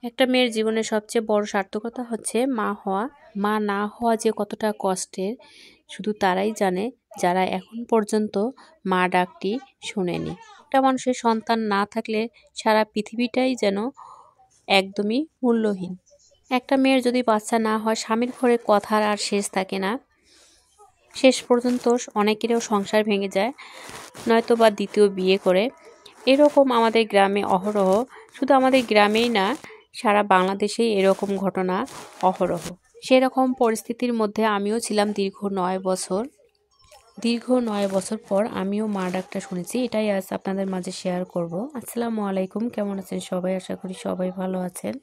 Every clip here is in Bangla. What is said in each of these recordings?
একটা মেয়ের জীবনে সবচেয়ে বড় সার্থকতা হচ্ছে মা হওয়া। মা না হওয়া যে কতটা কষ্টের শুধু তারাই জানে যারা এখন পর্যন্ত মা ডাকটি শোনেনি। একটা মানুষের সন্তান না থাকলে সারা পৃথিবীটাই যেন একদমই মূল্যহীন। একটা মেয়ের যদি বাচ্চা না হয় স্বামীর ঘরে কথার আর শেষ থাকে না। শেষ পর্যন্ত অনেকেরও সংসার ভেঙে যায়, নয়তো বা দ্বিতীয় বিয়ে করে। এরকম আমাদের গ্রামে অহরহ, শুধু আমাদের গ্রামেই না, সারা বাংলাদেশেই এরকম ঘটনা অহরহ। সেরকম পরিস্থিতির মধ্যে আমিও ছিলাম দীর্ঘ 9 বছর। দীর্ঘ 9 বছর পর আমিও মা ডাকটা শুনেছি, এটাই আজ আপনাদের মাঝে শেয়ার করব। আসসালামু আলাইকুম, কেমন আছেন সবাই? আশা করি সবাই ভালো আছেন।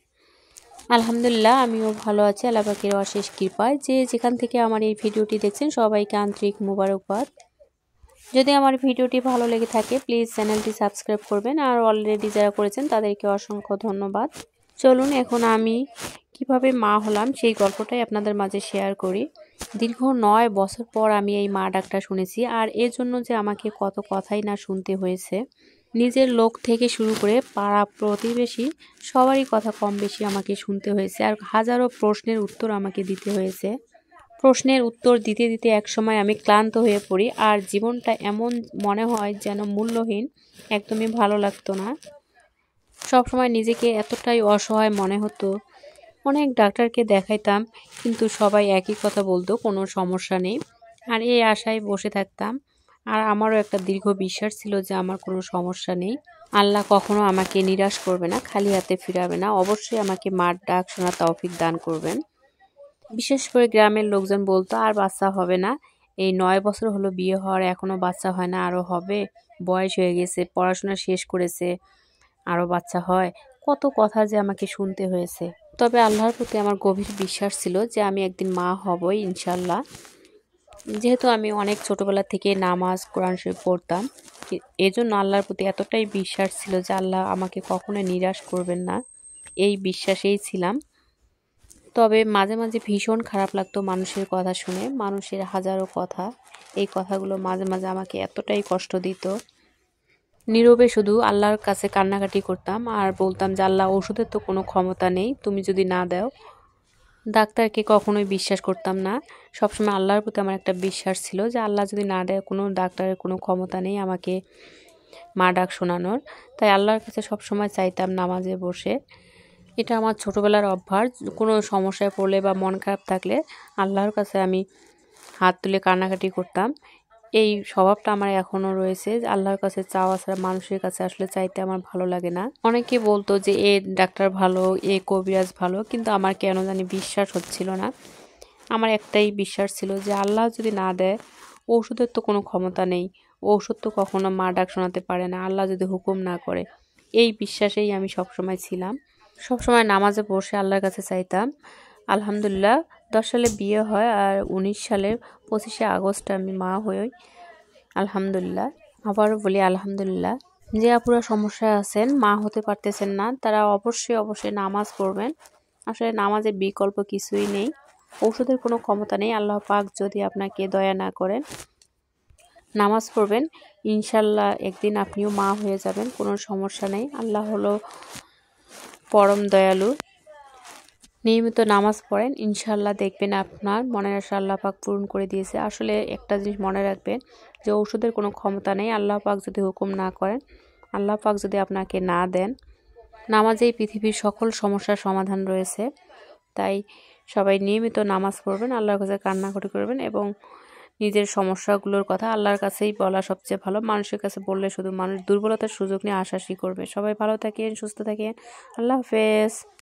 আলহামদুলিল্লাহ, আমিও ভালো আছি আল্লাহ পাকের অশেষ কৃপায়। যে যেখান থেকে আমার এই ভিডিওটি দেখছেন সবাইকে আন্তরিক মোবারকবাদ। যদি আমার ভিডিওটি ভালো লেগে থাকে প্লিজ চ্যানেলটি সাবস্ক্রাইব করবেন, আর অলরেডি যারা করেছেন তাদেরকে অসংখ্য ধন্যবাদ। চলুন এখন আমি কিভাবে মা হলাম সেই গল্পটাই আপনাদের মাঝে শেয়ার করি। দীর্ঘ 9 বছর পর আমি এই মা ডাকটা শুনেছি, আর এর জন্য যে আমাকে কত কথাই না শুনতে হয়েছে। নিজের লোক থেকে শুরু করে পাড়া প্রতিবেশী সবারই কথা কম বেশি আমাকে শুনতে হয়েছে, আর হাজারো প্রশ্নের উত্তর আমাকে দিতে হয়েছে। প্রশ্নের উত্তর দিতে দিতে একসময় আমি ক্লান্ত হয়ে পড়ি, আর জীবনটা এমন মনে হয় যেন মূল্যহীন, একদমই ভালো লাগতো না। সবসময় নিজেকে এতটাই অসহায় মনে হতো। অনেক ডাক্তারকে দেখাইতাম, কিন্তু সবাই একই কথা বলতো, কোনো সমস্যা নেই। আর এই আশায় বসে থাকতাম। আর আমারও একটা দীর্ঘ বিশ্বাস ছিল যে আমার কোনো সমস্যা নেই, আল্লাহ কখনো আমাকে নিরাশ করবে না, খালি হাতে ফিরাবে না, অবশ্যই আমাকে মার ডাক শোনার তৌফিক দান করবেন। বিশেষ করে গ্রামের লোকজন বলতো আর বাচ্চা হবে না, এই 9 বছর হলো বিয়ে হওয়ার এখনো বাচ্চা হয় না, আরো হবে, বয়স হয়ে গেছে, পড়াশোনা শেষ করেছে, আরো বাচ্চা হয়। কত কথা যে আমাকে শুনতে হয়েছে। তবে আল্লাহর প্রতি আমার গভীর বিশ্বাস ছিল যে আমি একদিন মা হবই ইনশাল্লাহ। যেহেতু আমি অনেক ছোটবেলা থেকে নামাজ কোরআন শরীফ পড়তাম, এজন্য আল্লাহর প্রতি এতটাই বিশ্বাস ছিল যে আল্লাহ আমাকে কখনো নিরাশ করবেন না, এই বিশ্বাসেই ছিলাম। তবে মাঝে মাঝে ভীষণ খারাপ লাগতো মানুষের কথা শুনে, মানুষের হাজারো কথা। এই কথাগুলো মাঝে মাঝে আমাকে এতটাই কষ্ট দিত। নীরবে শুধু আল্লাহর কাছে কান্নাকাটি করতাম আর বলতাম যে আল্লাহ, ওষুধের তো কোনো ক্ষমতা নেই, তুমি যদি না দাও। ডাক্তারকে কখনোই বিশ্বাস করতাম না। সবসময় আল্লাহর প্রতি আমার একটা বিশ্বাস ছিল যে আল্লাহ যদি না দেয়, কোনো ডাক্তারের কোনো ক্ষমতা নেই আমাকে মা ডাক শোনানোর। তাই আল্লাহর কাছে সবসময় চাইতাম নামাজে বসে। এটা আমার ছোটবেলার অভ্যাস। কোনো সমস্যায় পড়লে বা মন খারাপ থাকলে আল্লাহর কাছে আমি হাত তুলে কান্নাকাটি করতাম। এই স্বভাবটা আমার এখনও রয়েছে। আল্লাহর কাছে চাওয়া ছাড়া মানুষের কাছে আসলে চাইতে আমার ভালো লাগে না। অনেকে বলতো যে এ ডাক্তার ভালো, এ কবিরাজ ভালো, কিন্তু আমার কেন জানি বিশ্বাস হচ্ছিল না। আমার একটাই বিশ্বাস ছিল যে আল্লাহ যদি না দেয়, ঔষধের তো কোনো ক্ষমতা নেই, ঔষধ তো কখনো মা ডাক শোনাতে পারে না, আল্লাহ যদি হুকুম না করে। এই বিশ্বাসেই আমি সবসময় ছিলাম। সবসময় নামাজে বসে আল্লাহর কাছে চাইতাম। আলহামদুলিল্লাহ 10 সালে বিয়ে হয়, আর 19 সালের 25শে আগস্ট আমি মা হই। আলহামদুলিল্লাহ, আবারও বলি আলহামদুলিল্লাহ। যে আপুরা সমস্যায় আছেন, মা হতে পারতেছেন না, তারা অবশ্যই নামাজ পড়বেন। আসলে নামাজের বিকল্প কিছুই নেই, ঔষধের কোনো ক্ষমতা নেই। আল্লাহ পাক যদি আপনাকে দয়া না করেন, নামাজ পড়বেন, ইনশাল্লাহ একদিন আপনিও মা হয়ে যাবেন, কোনো সমস্যা নেই। আল্লাহ হলো পরম দয়ালু। নিয়মিত নামাজ পড়েন, ইনশাল্লাহ দেখবেন আপনার মনের আশা আল্লাহ পাক পূরণ করে দিয়েছে। আসলে একটা জিনিস মনে রাখবেন যে ঔষধের কোনো ক্ষমতা নেই, আল্লাহ পাক যদি হুকুম না করেন, আল্লাহ পাক যদি আপনাকে না দেন। নামাজেই পৃথিবীর সকল সমস্যার সমাধান রয়েছে। তাই সবাই নিয়মিত নামাজ পড়বেন, আল্লাহর কাছে কান্নাকাটি করবেন, এবং নিজের সমস্যাগুলোর কথা আল্লাহর কাছেই বলা সবচেয়ে ভালো। মানুষের কাছে বললে শুধু মানুষ দুর্বলতার সুযোগ নিয়ে হাসাহাসি করবে। সবাই ভালো থাকেন, সুস্থ থাকেন, আল্লাহ হাফেজ।